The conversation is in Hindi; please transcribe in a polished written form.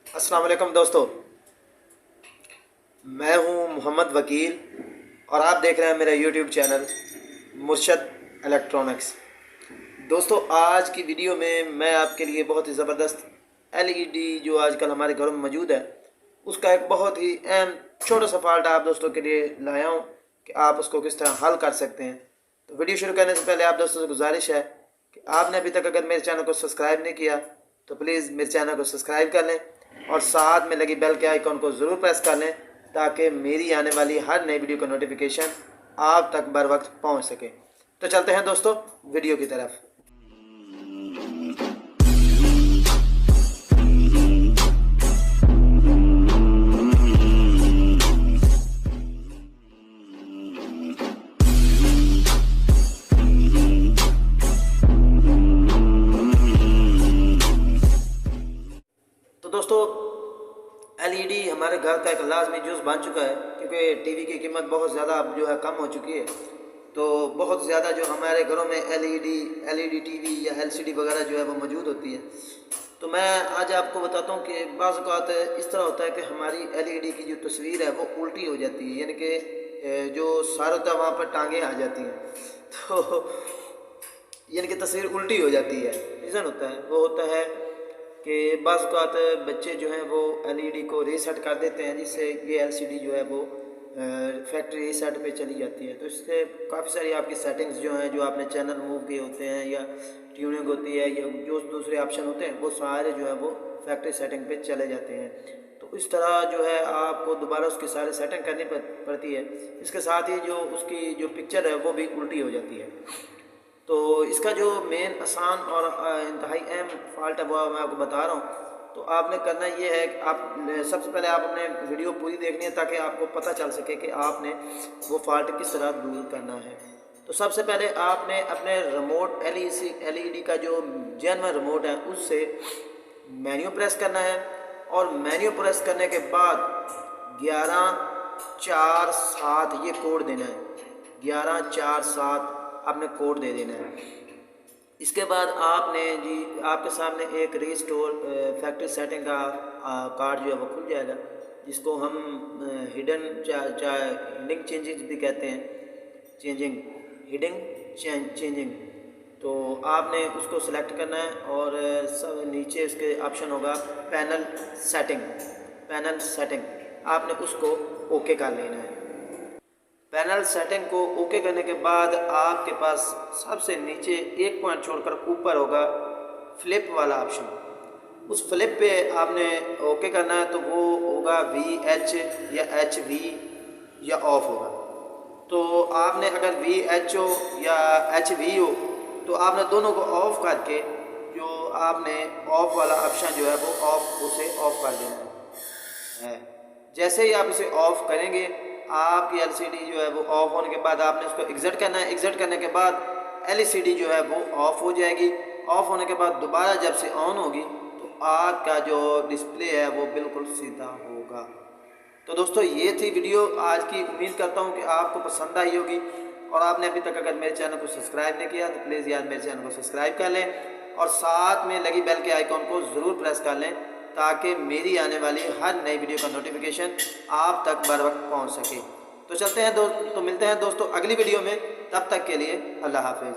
अस्सलाम वालेकुम दोस्तों, मैं हूं मोहम्मद वकील और आप देख रहे हैं मेरा यूट्यूब चैनल मुर्शद इलेक्ट्रॉनिक्स। दोस्तों, आज की वीडियो में मैं आपके लिए बहुत ही ज़बरदस्त एलईडी जो आजकल हमारे घरों में मौजूद है उसका एक बहुत ही अहम छोटा सा फॉल्ट आप दोस्तों के लिए लाया हूं कि आप उसको किस तरह हल कर सकते हैं। तो वीडियो शुरू करने से पहले आप दोस्तों से गुजारिश है कि आपने अभी तक अगर मेरे चैनल को सब्सक्राइब नहीं किया तो प्लीज़ मेरे चैनल को सब्सक्राइब कर लें और साथ में लगी बेल के आइकॉन को ज़रूर प्रेस कर लें ताकि मेरी आने वाली हर नई वीडियो का नोटिफिकेशन आप तक बर वक्त पहुँच सके। तो चलते हैं दोस्तों वीडियो की तरफ। तो दोस्तों, एलईडी हमारे घर का एक लाजमी जुज़ बन चुका है क्योंकि टीवी की कीमत बहुत ज़्यादा अब जो है कम हो चुकी है। तो बहुत ज़्यादा जो हमारे घरों में एलईडी टीवी या एलसीडी वगैरह जो है वो मौजूद होती है। तो मैं आज आपको बताता हूँ कि बाज़ औक़ात इस तरह होता है कि हमारी एलईडी की जो तस्वीर है वो उल्टी हो जाती है, यानी कि जो सार होता है वहाँ पर टांगें आ जाती हैं। तो यानी कि तस्वीर उल्टी हो जाती है। रीज़न होता है वो होता है कि बाज़ औक़ात बच्चे जो हैं वो एलईडी को रीसेट कर देते हैं, जिससे ये एलसीडी जो है वो फैक्ट्री रीसेट पे चली जाती है। तो इससे काफ़ी सारी आपकी सेटिंग्स जो हैं, जो आपने चैनल मूव किए होते हैं या ट्यूनिंग होती है या जो दूसरे ऑप्शन होते हैं, वो सारे जो है वो फैक्ट्री सेटिंग पे चले जाते हैं। तो इस तरह जो है आपको दोबारा उसकी सारी सेटिंग करनी पड़ती है। इसके साथ ही जो उसकी जो पिक्चर है वो भी उल्टी हो जाती है। तो इसका जो मेन आसान और इंतहाई अहम फॉल्ट है वो मैं आपको बता रहा हूँ। तो आपने करना ये है कि आप सबसे पहले आप अपने वीडियो पूरी देखनी है ताकि आपको पता चल सके कि आपने वो फॉल्ट किस तरह दूर करना है। तो सबसे पहले आपने अपने रिमोट एलईडी का जो जेन्युइन रिमोट है उससे मेन्यू प्रेस करना है और मेन्यू प्रेस करने के बाद 1147 ये कोड देना है। 1147 आपने कोड दे देना है। इसके बाद आपने आपके सामने एक रीस्टोर फैक्ट्री सेटिंग का कार्ड जो है वो खुल जाएगा, जिसको हम हिडिंग चेंजिंग भी कहते हैं। चेंजिंग तो आपने उसको सेलेक्ट करना है और सब नीचे उसके ऑप्शन होगा पैनल सेटिंग आपने उसको ओके कर लेना है। पैनल सेटिंग को ओके करने के बाद आपके पास सबसे नीचे एक पॉइंट छोड़कर ऊपर होगा फ्लिप वाला ऑप्शन। उस फ्लिप पे आपने ओके करना है, तो वो होगा VH या HV या ऑफ होगा। तो आपने अगर VH हो या HV हो तो आपने दोनों को ऑफ करके जो आपने ऑफ वाला ऑप्शन जो है वो उसे ऑफ कर देना है। जैसे ही आप इसे ऑफ करेंगे आपकी एलसीडी जो है वो ऑफ होने के बाद आपने उसको एग्जिट करना है। एग्जिट करने के बाद एलसीडी जो है वो ऑफ हो जाएगी। ऑफ होने के बाद दोबारा जब से ऑन होगी तो आपका जो डिस्प्ले है वो बिल्कुल सीधा होगा। तो दोस्तों, ये थी वीडियो आज की। उम्मीद करता हूँ कि आपको पसंद आई होगी और आपने अभी तक अगर मेरे चैनल को सब्सक्राइब नहीं किया तो प्लीज़ यार मेरे चैनल को सब्सक्राइब कर लें और साथ में लगी बेल के आइकॉन को ज़रूर प्रेस कर लें ताकि मेरी आने वाली हर नई वीडियो का नोटिफिकेशन आप तक बर वक्त पहुँच सके। तो चलते हैं दोस्तों, तो मिलते हैं दोस्तों अगली वीडियो में। तब तक के लिए अल्लाह हाफिज़।